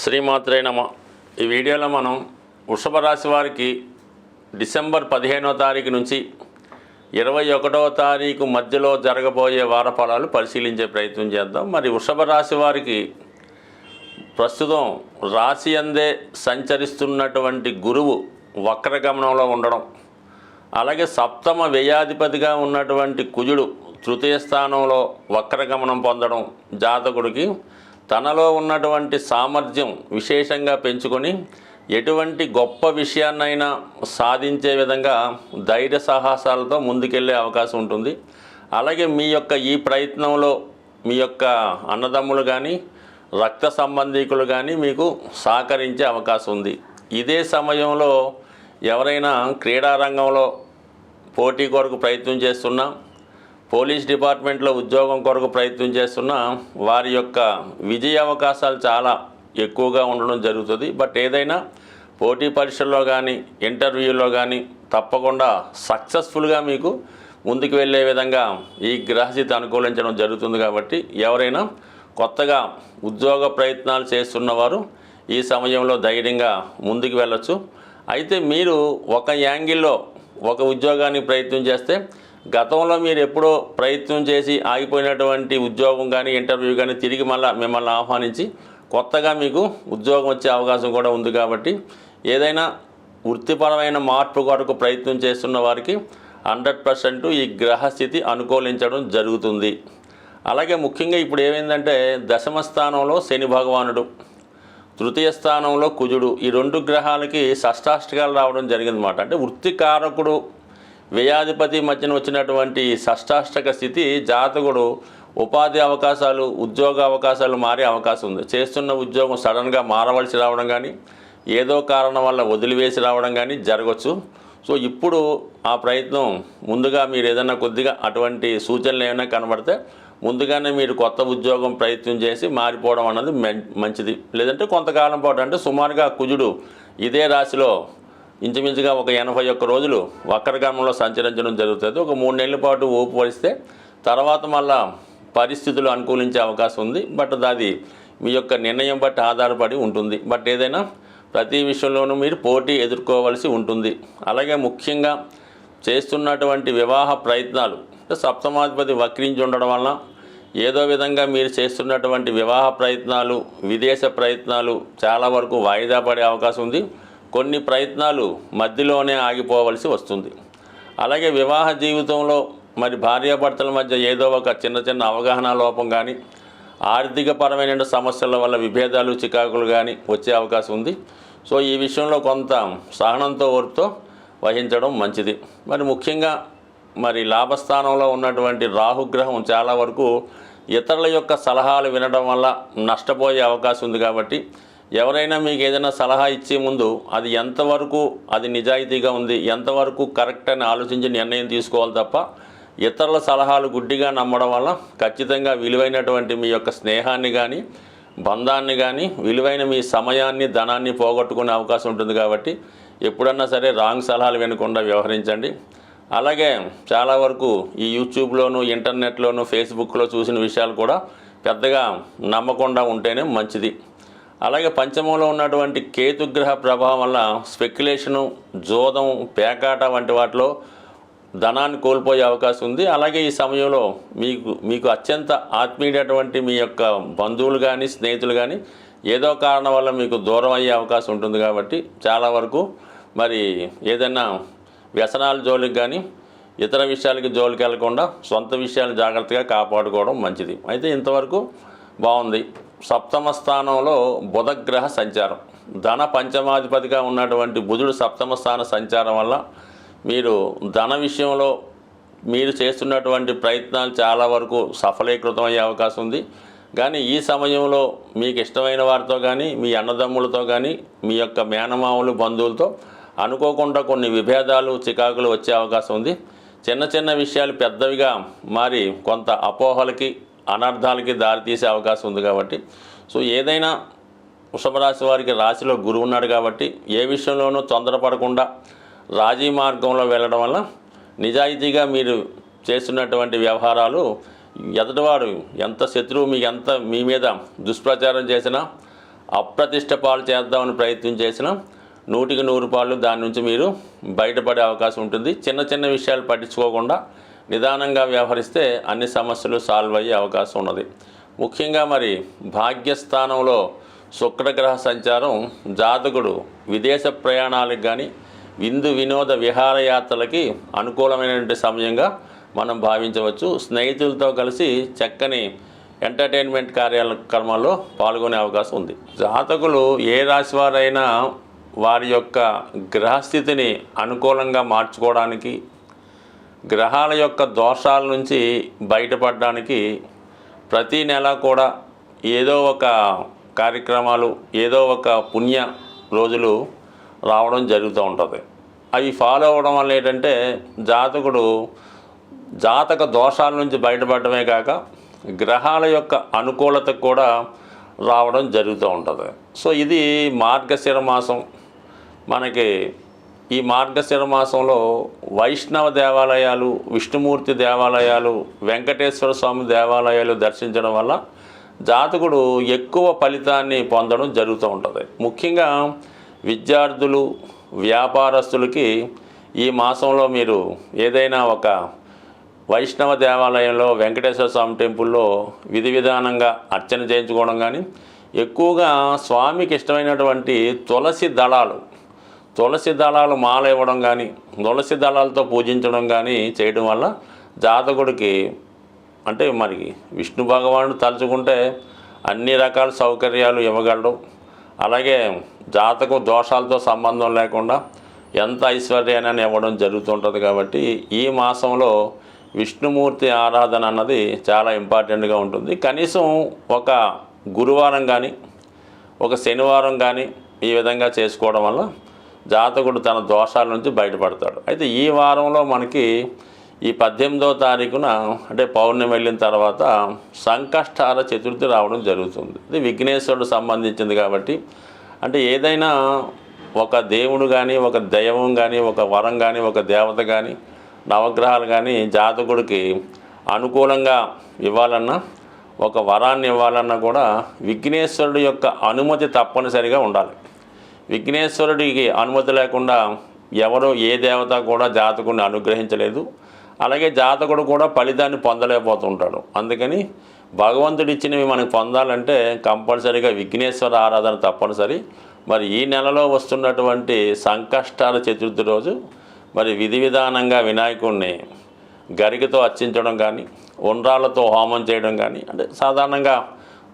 శ్రీమాత్రే నమ. ఈ వీడియోలో మనం వృషభ రాశి వారికి డిసెంబర్ 15వ తారీఖు నుంచి 21వ తారీఖు మధ్యలో జరగబోయే వార ఫలాలు పరిశీలించే ప్రయత్నం చేద్దాం. మరి వృషభ రాశి వారికి ప్రస్తుతం రాశి అందే సంచరిస్తున్నటువంటి గురువు వక్రగమనంలో ఉండడం, అలాగే సప్తమ వ్యయాధిపతిగా ఉన్నటువంటి కుజుడు తృతీయ స్థానంలో వక్రగమనం పొందడం జాతకుడికి తనలో ఉన్నటువంటి సామర్థ్యం విశేషంగా పెంచుకొని ఎటువంటి గొప్ప విషయాన్నైనా సాధించే విధంగా ధైర్య సాహసాలతో ముందుకెళ్ళే అవకాశం ఉంటుంది. అలాగే మీ యొక్క ఈ ప్రయత్నంలో మీ యొక్క అన్నదమ్ములు కానీ రక్త సంబంధీకులు కానీ మీకు సహకరించే అవకాశం ఉంది. ఇదే సమయంలో ఎవరైనా క్రీడారంగంలో పోటీ కొరకు ప్రయత్నం చేస్తున్నా, పోలీస్ డిపార్ట్మెంట్లో ఉద్యోగం కొరకు ప్రయత్నం చేస్తున్న వారి యొక్క విజయ అవకాశాలు చాలా ఎక్కువగా ఉండడం జరుగుతుంది. బట్ ఏదైనా పోటీ పరీక్షల్లో కానీ ఇంటర్వ్యూలో కానీ తప్పకుండా సక్సెస్ఫుల్గా మీకు ముందుకు వెళ్ళే విధంగా ఈ గ్రహస్థితి అనుకూలించడం జరుగుతుంది. కాబట్టి ఎవరైనా కొత్తగా ఉద్యోగ ప్రయత్నాలు చేస్తున్నవారు ఈ సమయంలో ధైర్యంగా ముందుకు వెళ్ళచ్చు. అయితే మీరు ఒక యాంగిల్లో ఒక ఉద్యోగానికి ప్రయత్నం చేస్తే గతంలో మీరు ఎప్పుడో ప్రయత్నం చేసి ఆగిపోయినటువంటి ఉద్యోగం కానీ ఇంటర్వ్యూ కానీ తిరిగి మిమ్మల్ని ఆహ్వానించి కొత్తగా మీకు ఉద్యోగం వచ్చే అవకాశం కూడా ఉంది. కాబట్టి ఏదైనా వృత్తిపరమైన మార్పు కొరకు ప్రయత్నం చేస్తున్న వారికి 100% ఈ గ్రహస్థితి అనుకూలించడం జరుగుతుంది. అలాగే ముఖ్యంగా ఇప్పుడు ఏమైందంటే దశమ స్థానంలో శని భగవానుడు, తృతీయ స్థానంలో కుజుడు, ఈ రెండు గ్రహాలకి షష్టాష్టకాలు రావడం జరిగిందన్నమాట. అంటే వృత్తికారకుడు వ్యయాధిపతి మధ్యన వచ్చినటువంటి షష్టాష్టక స్థితి జాతకుడు ఉపాధి అవకాశాలు, ఉద్యోగ అవకాశాలు మారే అవకాశం ఉంది. చేస్తున్న ఉద్యోగం సడన్గా మారవలసి రావడం కానీ ఏదో కారణం వల్ల వదిలివేసి రావడం కానీ జరగవచ్చు. సో ఇప్పుడు ఆ ప్రయత్నం ముందుగా మీరు ఏదైనా కొద్దిగా అటువంటి సూచనలు ఏమైనా కనబడితే ముందుగానే మీరు కొత్త ఉద్యోగం ప్రయత్నం చేసి మారిపోవడం అన్నది మంచిది. లేదంటే కొంతకాలం పాటు అంటే సుమారుగా కుజుడు ఇదే రాశిలో ఇంచుమించుగా ఒక 81 రోజులు వక్రగమనంలో సంచరించడం జరుగుతుంది. ఒక 3 నెలల పాటు ఊపు వరిస్తే తర్వాత మళ్ళా పరిస్థితులు అనుకూలించే అవకాశం ఉంది. బట్ అది మీ యొక్క నిర్ణయం బట్టి ఆధారపడి ఉంటుంది. బట్ ఏదైనా ప్రతి విషయంలోనూ మీరు పోటీ ఎదుర్కోవాల్సి ఉంటుంది. అలాగే ముఖ్యంగా చేస్తున్నటువంటి వివాహ ప్రయత్నాలు సప్తమాధిపతి వక్రించి ఉండడం వలన ఏదో విధంగా మీరు చేస్తున్నటువంటి వివాహ ప్రయత్నాలు, విదేశ ప్రయత్నాలు చాలా వరకు వాయిదా పడే అవకాశం ఉంది. కొన్ని ప్రయత్నాలు మధ్యలోనే ఆగిపోవలసి వస్తుంది. అలాగే వివాహ జీవితంలో మరి భార్యాభర్తల మధ్య ఏదో ఒక చిన్న అవగాహన లోపం కానీ ఆర్థికపరమైన సమస్యల వల్ల విభేదాలు, చికాకులు కానీ వచ్చే అవకాశం ఉంది. సో ఈ విషయంలో కొంత సహనంతో ఓర్పుతో వహించడం మంచిది. మరి ముఖ్యంగా మరి లాభస్థానంలో ఉన్నటువంటి రాహుగ్రహం చాలా వరకు ఇతరుల యొక్క సలహాలు వినడం వల్ల నష్టపోయే అవకాశం ఉంది. కాబట్టి ఎవరైనా మీకు ఏదైనా సలహా ఇచ్చే ముందు అది ఎంతవరకు అది నిజాయితీగా ఉంది, ఎంతవరకు కరెక్ట్ అని ఆలోచించి నిర్ణయం తీసుకోవాలి తప్ప ఇతరుల సలహాలు గుడ్డిగా నమ్మడం వల్ల ఖచ్చితంగా విలువైనటువంటి మీ యొక్క స్నేహాన్ని కానీ బంధాన్ని కానీ విలువైన మీ సమయాన్ని, ధనాన్ని పోగొట్టుకునే అవకాశం ఉంటుంది. కాబట్టి ఎప్పుడన్నా సరే రాంగ్ సలహాలు వినకుండా వ్యవహరించండి. అలాగే చాలా వరకు ఈ యూట్యూబ్లోను, ఇంటర్నెట్లోను, ఫేస్బుక్లో చూసిన విషయాలు కూడా పెద్దగా నమ్మకుండా ఉంటేనే మంచిది. అలాగే పంచమంలో ఉన్నటువంటి కేతుగ్రహ ప్రభావం వల్ల స్పెక్యులేషను, జోదం, పేకాట వంటి వాటిలో ధనాన్ని కోల్పోయే అవకాశం ఉంది. అలాగే ఈ సమయంలో మీకు అత్యంత ఆత్మీయుడటువంటి మీ యొక్క బంధువులు కానీ స్నేహితులు కానీ ఏదో కారణం వల్ల మీకు దూరం అయ్యే అవకాశం ఉంటుంది. కాబట్టి చాలా వరకు మరి ఏదైనా వ్యసనాల జోలికి కానీ ఇతర విషయాలకి జోలికి వెళ్లకుండా సొంత విషయాలు జాగ్రత్తగా కాపాడుకోవడం మంచిది. అయితే ఇంతవరకు బాగుంది. సప్తమ స్థానంలో బుధగ్రహ సంచారం, ధన పంచమాధిపతిగా ఉన్నటువంటి బుధుడు సప్తమ స్థాన సంచారం వల్ల మీరు ధన విషయంలో మీరు చేస్తున్నటువంటి ప్రయత్నాలు చాలా వరకు సఫలీకృతం అయ్యే అవకాశం ఉంది. కానీ ఈ సమయంలో మీకు ఇష్టమైన వారితో కానీ మీ అన్నదమ్ములతో కానీ మీ యొక్క మేనమామలు, బంధువులతో అనుకోకుండా కొన్ని విభేదాలు, చికాకులు వచ్చే అవకాశం ఉంది. చిన్న విషయాలు పెద్దవిగా మారి కొంత అపోహలకి, అనర్థాలకి దారితీసే అవకాశం ఉంది. కాబట్టి సో ఏదైనా వృషభ రాశి వారికి రాశిలో గురువు ఉన్నాడు కాబట్టి ఏ విషయంలోనూ తొందరపడకుండా రాజీ మార్గంలో వెళ్ళడం వల్ల నిజాయితీగా మీరు చేస్తున్నటువంటి వ్యవహారాలు ఎదుటివాడు ఎంత శత్రువు మీ మీద దుష్ప్రచారం చేసినా అప్రతిష్ట పాలు చేద్దామని ప్రయత్నం చేసిన 100కి 100 పాలు దాని నుంచి మీరు బయటపడే అవకాశం ఉంటుంది. చిన్న చిన్న విషయాలు పట్టించుకోకుండా నిదానంగా వ్యవహరిస్తే అన్ని సమస్యలు సాల్వ్ అయ్యే అవకాశం ఉన్నది. ముఖ్యంగా మరి భాగ్యస్థానంలో శుక్రగ్రహ సంచారం జాతకుడు విదేశ ప్రయాణాలకు కానీ విందు వినోద విహారయాత్రలకి అనుకూలమైనటువంటి సమయంగా మనం భావించవచ్చు. స్నేహితులతో కలిసి చక్కని ఎంటర్టైన్మెంట్ కార్యక్రమాల్లో పాల్గొనే అవకాశం ఉంది. జాతకులు ఏ రాశి వారైనా వారి యొక్క గ్రహస్థితిని అనుకూలంగా మార్చుకోవడానికి, గ్రహాల యొక్క దోషాల నుంచి బయటపడడానికి ప్రతీ నెల కూడా ఏదో ఒక కార్యక్రమాలు, ఏదో ఒక పుణ్య రోజులు రావడం జరుగుతూ ఉంటుంది. అవి ఫాలో అవ్వడం వల్ల ఏంటంటే జాతకుడు జాతక దోషాల నుంచి బయటపడమే కాక గ్రహాల యొక్క అనుకూలత కూడా రావడం జరుగుతూ ఉంటుంది. సో ఇది మార్గశిర మాసం. మనకి ఈ మార్గశిర మాసంలో వైష్ణవ దేవాలయాలు, విష్ణుమూర్తి దేవాలయాలు, వెంకటేశ్వర స్వామి దేవాలయాలు దర్శించడం వల్ల జాతకుడు ఎక్కువ ఫలితాన్ని పొందడం జరుగుతూ ఉంటుంది. ముఖ్యంగా విద్యార్థులు, వ్యాపారస్తులకి ఈ మాసంలో మీరు ఏదైనా ఒక వైష్ణవ దేవాలయంలో, వెంకటేశ్వర స్వామి టెంపుల్లో విధి విధానంగా అర్చన చేయించుకోవడం కానీ, ఎక్కువగా స్వామికి ఇష్టమైనటువంటి తులసి దళాలు మాల ఇవ్వడం కానీ, తులసి దళాలతో పూజించడం కానీ చేయడం వల్ల జాతకుడికి అంటే మరి విష్ణు భగవానుడు తలుచుకుంటే అన్ని రకాల సౌకర్యాలు ఇవ్వగలడు. అలాగే జాతకం దోషాలతో సంబంధం లేకుండా ఎంత ఐశ్వర్యాన్ని ఇవ్వడం జరుగుతుంటుంది. కాబట్టి ఈ మాసంలో విష్ణుమూర్తి ఆరాధన అన్నది చాలా ఇంపార్టెంట్గా ఉంటుంది. కనీసం ఒక గురువారం కానీ, ఒక శనివారం కానీ ఈ విధంగా చేసుకోవడం వల్ల జాతకుడు తన దోషాల నుంచి బయటపడతాడు. అయితే ఈ వారంలో మనకి ఈ 18వ తారీఖున అంటే పౌర్ణమి వెళ్ళిన తర్వాత సంకష్టహార చతుర్థి రావడం జరుగుతుంది. ఇది విఘ్నేశ్వరుడు సంబంధించింది కాబట్టి అంటే ఏదైనా ఒక దేవుడు కానీ, ఒక దైవం కానీ, ఒక వరం కానీ, ఒక దేవత కానీ, నవగ్రహాలు కానీ జాతకుడికి అనుకూలంగా ఇవ్వాలన్నా, ఒక వరాన్ని ఇవ్వాలన్నా కూడా విఘ్నేశ్వరుడు యొక్క అనుమతి తప్పనిసరిగా ఉండాలి. విఘ్నేశ్వరుడికి అనుమతి లేకుండా ఎవరో ఏ దేవత కూడా జాతకుడిని అనుగ్రహించలేదు. అలాగే జాతకుడు కూడా ఫలితాన్ని పొందలేకపోతుంటాడు. అందుకని భగవంతుడు ఇచ్చినవి మనకు పొందాలంటే కంపల్సరీగా విఘ్నేశ్వర ఆరాధన తప్పనిసరి. మరి ఈ నెలలో వస్తున్నటువంటి సంకష్టాల చతుర్థి రోజు మరి విధి విధానంగా వినాయకుడిని గరికతో అర్చించడం కానీ, ఉండ్రాళ్ళతో హోమం చేయడం కానీ, అంటే సాధారణంగా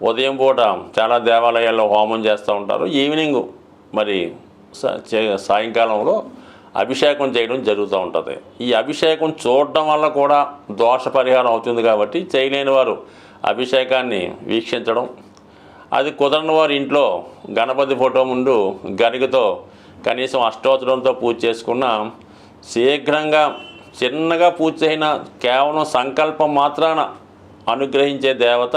ఉదయం పూట చాలా దేవాలయాల్లో హోమం చేస్తూ ఉంటారు. ఈవినింగ్ మరి సాయంకాలంలో అభిషేకం చేయడం జరుగుతూ ఉంటుంది. ఈ అభిషేకం చూడడం వల్ల కూడా దోష పరిహారం అవుతుంది. కాబట్టి చేయలేని వారు అభిషేకాన్ని వీక్షించడం, అది కుదరని వారు ఇంట్లో గణపతి ఫోటో ముందు గరికతో కనీసం అష్టోత్తరంతో పూజ చేసుకున్న శీఘ్రంగా చిన్నగా పూజ చేసిన కేవలం సంకల్పం మాత్రాన అనుగ్రహించే దేవత